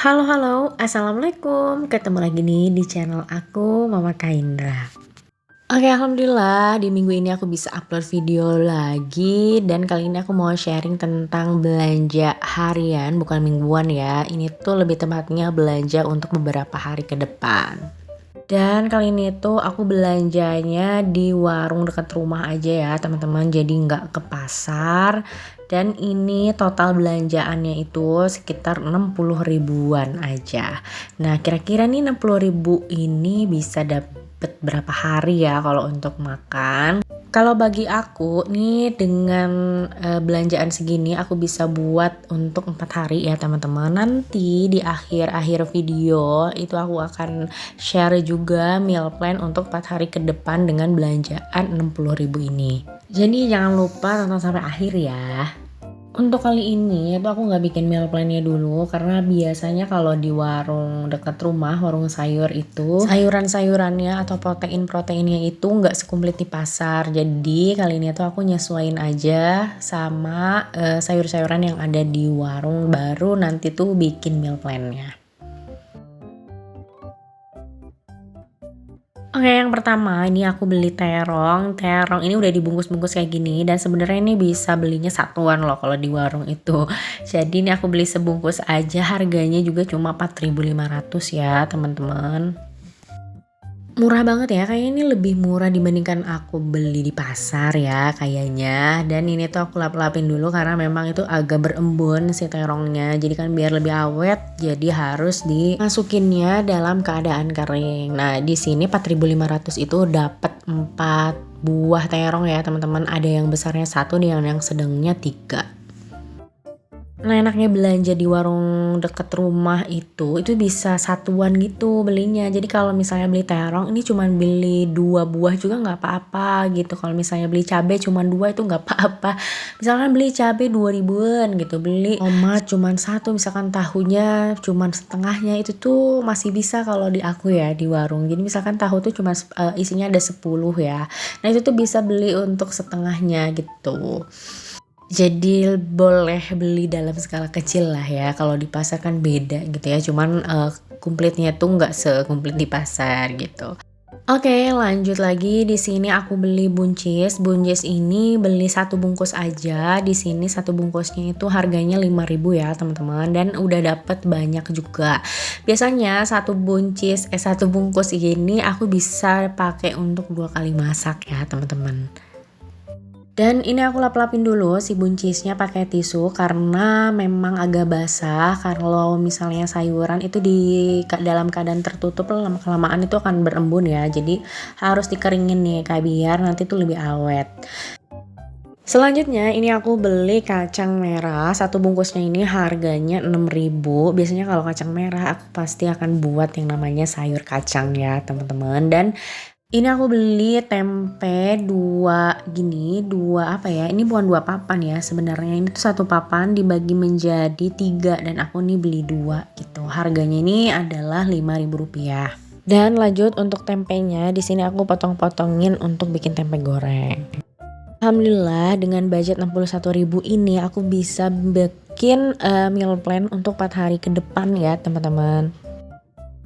Halo halo, assalamualaikum. Ketemu lagi nih di channel aku, Mama Kaindra. Oke, alhamdulillah di minggu ini aku bisa upload video lagi dan kali ini aku mau sharing tentang belanja harian, bukan mingguan ya. Ini tuh lebih tepatnya belanja untuk beberapa hari ke depan. Dan kali ini tuh aku belanjanya di warung dekat rumah aja ya teman-teman, jadi nggak ke pasar. Dan ini total belanjaannya itu sekitar 60 ribuan aja. Nah kira-kira nih 60 ribu ini bisa dapet berapa hari ya kalau untuk makan. Kalau bagi aku nih dengan belanjaan segini aku bisa buat untuk 4 hari ya teman-teman. Nanti di akhir-akhir video itu aku akan share juga meal plan untuk 4 hari ke depan dengan belanjaan 60 ribu ini. Jadi jangan lupa tonton sampai akhir ya. Untuk kali ini itu aku nggak bikin meal plan-nya dulu karena biasanya kalau di warung dekat rumah, warung sayur itu sayuran-sayurannya atau protein-proteinnya itu nggak sekumplit di pasar. Jadi kali ini tuh aku nyesuaiin aja sama sayur-sayuran yang ada di warung, baru nanti tuh bikin meal plan-nya. Oke, yang pertama ini aku beli terong. Terong ini udah dibungkus-bungkus kayak gini dan sebenarnya ini bisa belinya satuan loh kalau di warung itu. Jadi ini aku beli sebungkus aja, harganya juga cuma 4.500 ya, teman-teman. Murah banget ya, kayaknya ini lebih murah dibandingkan aku beli di pasar ya kayaknya. Dan ini tuh aku lap-lapin dulu karena memang itu agak berembun si terongnya. Jadi kan biar lebih awet, jadi harus dimasukinnya dalam keadaan kering. Nah di sini 4.500 itu dapat 4 buah terong ya teman-teman. Ada yang besarnya 1 dan yang sedangnya 3. Nah enaknya belanja di warung deket rumah itu bisa satuan gitu belinya. Jadi kalau misalnya beli terong ini cuman beli 2 buah juga nggak apa-apa gitu. Kalau misalnya beli cabai cuman 2 itu nggak apa-apa. Misalkan beli cabai 2 ribuan gitu, beli tomat cuman 1, misalkan tahunya cuman setengahnya, itu tuh masih bisa kalau di aku ya di warung. Jadi misalkan tahu tuh cuma isinya ada 10 ya. Nah itu tuh bisa beli untuk setengahnya gitu. Jadi boleh beli dalam skala kecil lah ya. Kalau di pasar kan beda gitu ya. Cuman kumplitnya tuh nggak sekumplit di pasar gitu. Oke, lanjut lagi. Di sini aku beli buncis. Buncis ini beli 1 bungkus aja. Di sini 1 bungkusnya itu harganya 5.000 ya, teman-teman. Dan udah dapet banyak juga. Biasanya 1 bungkus ini aku bisa pakai untuk 2 kali masak ya, teman-teman. Dan ini aku lap-lapin dulu si buncisnya pakai tisu karena memang agak basah. Kalau misalnya sayuran itu di dalam keadaan tertutup lama-kelamaan itu akan berembun ya. Jadi harus dikeringin nih kayak biar nanti tuh lebih awet. Selanjutnya ini aku beli kacang merah. 1 bungkusnya ini harganya 6.000. Biasanya kalau kacang merah aku pasti akan buat yang namanya sayur kacang ya teman-teman. Dan ini aku beli tempe 2 gini, 2 apa ya, ini bukan 2 papan ya sebenarnya, ini tuh 1 papan dibagi menjadi 3 dan aku nih beli 2 gitu. Harganya ini adalah Rp5.000. Dan lanjut untuk tempenya, di sini aku potong-potongin untuk bikin tempe goreng. Alhamdulillah dengan budget 61.000 ini aku bisa bikin meal plan untuk 4 hari ke depan ya teman-teman.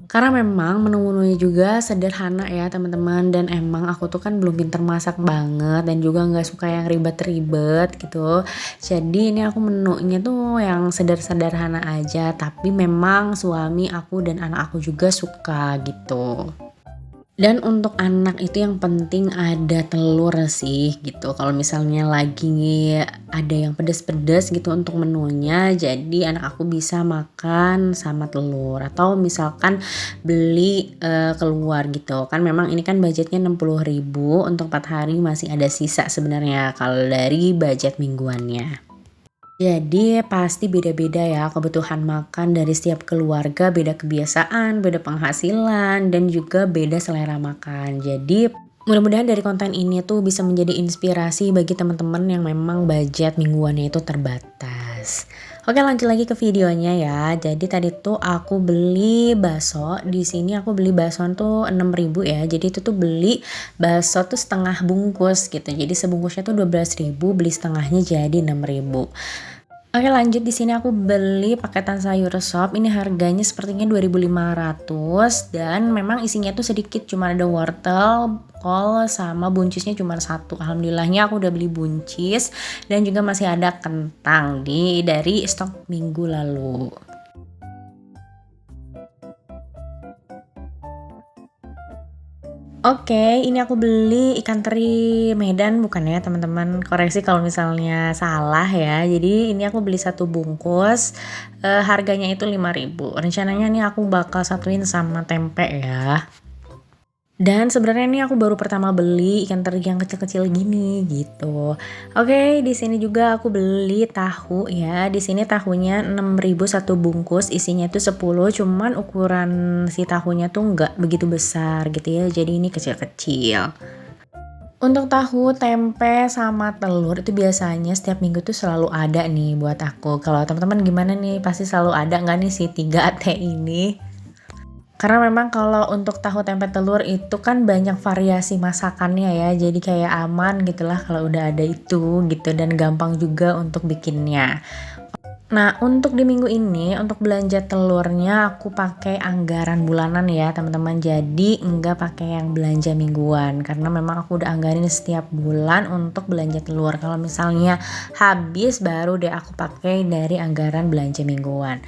Karena memang menu-menunya juga sederhana ya teman-teman, dan emang aku tuh kan belum pinter masak banget dan juga nggak suka yang ribet-ribet gitu. Jadi ini aku menunya tuh yang sederhana aja, tapi memang suami aku dan anak aku juga suka gitu. Dan untuk anak itu yang penting ada telur sih gitu. Kalau misalnya lagi ada yang pedas-pedas gitu untuk menunya, jadi anak aku bisa makan sama telur. Atau misalkan beli keluar gitu. Kan memang ini kan budgetnya 60.000, untuk 4 hari masih ada sisa sebenarnya kalau dari budget mingguannya. Jadi pasti beda-beda ya kebutuhan makan dari setiap keluarga, beda kebiasaan, beda penghasilan, dan juga beda selera makan. Jadi mudah-mudahan dari konten ini tuh bisa menjadi inspirasi bagi teman-teman yang memang budget mingguannya itu terbatas. Oke, lanjut lagi ke videonya ya. Jadi tadi tuh aku beli bakso. Di sini aku beli bakso tuh 6.000 ya. Jadi itu tuh beli bakso tuh setengah bungkus gitu. Jadi sebungkusnya tuh 12.000, beli setengahnya jadi 6.000. Oke lanjut, di sini aku beli paketan sayur sop, ini harganya sepertinya 2.500 dan memang isinya tuh sedikit, cuma ada wortel, kol, sama buncisnya cuma satu. Alhamdulillahnya aku udah beli buncis dan juga masih ada kentang dari stok minggu lalu. Oke, ini aku beli ikan teri Medan bukan ya teman-teman, koreksi kalau misalnya salah ya. Jadi ini aku beli satu bungkus, harganya itu 5.000. Rencananya nih aku bakal satuin sama tempe ya. Dan sebenarnya ini aku baru pertama beli ikan teri yang kecil-kecil gini gitu. Oke, di sini juga aku beli tahu ya. Di sini tahunya 6.000 satu bungkus, isinya tuh 10, cuman ukuran si tahunya tuh nggak begitu besar gitu ya. Jadi ini kecil-kecil. Untuk tahu, tempe, sama telur itu biasanya setiap minggu tuh selalu ada nih buat aku. Kalau teman-teman gimana nih? Pasti selalu ada nggak nih si 3T ini? Karena memang kalau untuk tahu tempe telur itu kan banyak variasi masakannya ya, jadi kayak aman gitulah kalau udah ada itu gitu dan gampang juga untuk bikinnya. Nah untuk di minggu ini untuk belanja telurnya aku pakai anggaran bulanan ya teman-teman, jadi enggak pakai yang belanja mingguan karena memang aku udah anggarin setiap bulan untuk belanja telur. Kalau misalnya habis baru deh aku pakai dari anggaran belanja mingguan.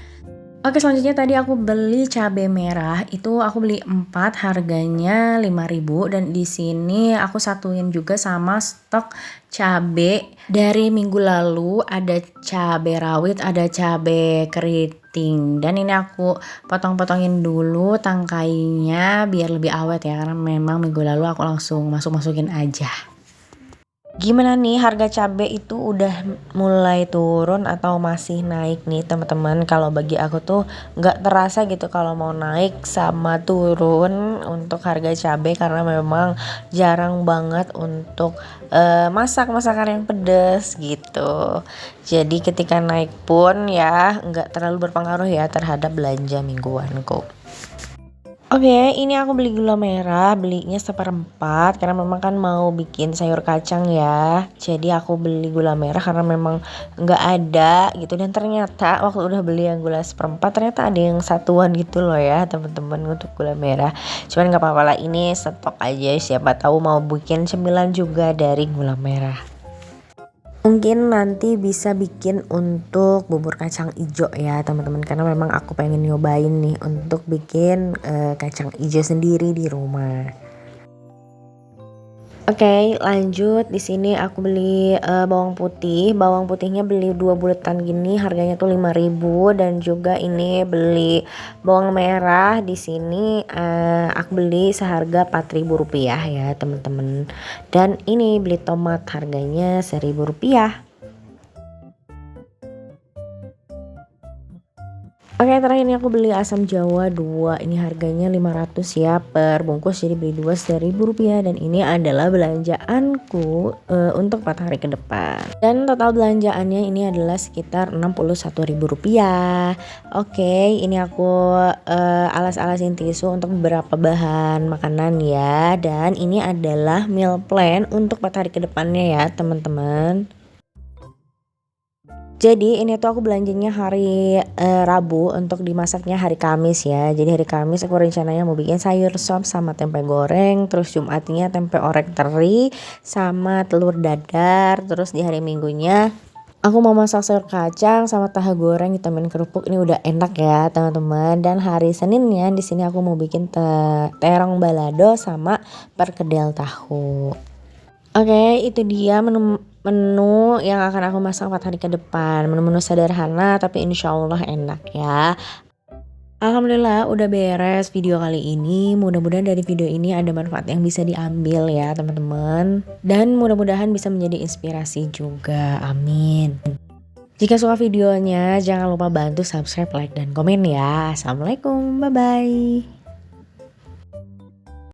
Oke selanjutnya tadi aku beli cabai merah, itu aku beli 4 harganya 5.000 dan di sini aku satuin juga sama stok cabai dari minggu lalu, ada cabai rawit, ada cabai keriting dan ini aku potong-potongin dulu tangkainya biar lebih awet ya karena memang minggu lalu aku langsung masukin aja. Gimana nih harga cabai itu udah mulai turun atau masih naik nih teman-teman? Kalau bagi aku tuh nggak terasa gitu kalau mau naik sama turun untuk harga cabai karena memang jarang banget untuk masak masakan yang pedas gitu. Jadi ketika naik pun ya nggak terlalu berpengaruh ya terhadap belanja mingguanku. Oke, ini aku beli gula merah, belinya seperempat karena memang kan mau bikin sayur kacang ya. Jadi aku beli gula merah karena memang nggak ada gitu dan ternyata waktu udah beli yang gula seperempat ternyata ada yang satuan gitu loh ya teman-teman untuk gula merah. Cuman nggak apa-apa lah ini stok aja siapa tahu mau bikin cemilan juga dari gula merah. Mungkin nanti bisa bikin untuk bubur kacang ijo ya teman-teman karena memang aku pengen nyobain nih untuk bikin kacang ijo sendiri di rumah. Oke, lanjut di sini aku beli bawang putih. Bawang putihnya beli 2 buletan gini, harganya tuh 5.000 dan juga ini beli bawang merah di sini aku beli seharga 4.000 rupiah ya, teman-teman. Dan ini beli tomat harganya 1.000 rupiah. Oke terakhir ini aku beli asam jawa 2, ini harganya 500 ya per bungkus, jadi beli 2 Rp1.000 dan ini adalah belanjaanku untuk 4 hari ke depan. Dan total belanjaannya ini adalah sekitar Rp61.000. Oke, ini aku alas-alasin tisu untuk beberapa bahan makanan ya, dan ini adalah meal plan untuk 4 hari ke depannya ya teman-teman. Jadi ini tuh aku belanjanya hari Rabu untuk dimasaknya hari Kamis ya. Jadi hari Kamis aku rencananya mau bikin sayur sop sama tempe goreng. Terus Jumatnya tempe orek teri sama telur dadar. Terus di hari Minggunya aku mau masak sayur kacang sama tahu goreng vitamin kerupuk. Ini udah enak ya teman-teman. Dan hari Seninnya di sini aku mau bikin terong balado sama perkedel tahu. Oke, itu dia menu yang akan aku masak 4 hari ke depan. Menu-menu sederhana tapi insya Allah enak ya. Alhamdulillah udah beres video kali ini. Mudah-mudahan dari video ini ada manfaat yang bisa diambil ya teman-teman. Dan mudah-mudahan bisa menjadi inspirasi juga. Amin. Jika suka videonya jangan lupa bantu subscribe, like, dan komen ya. Assalamualaikum, bye-bye.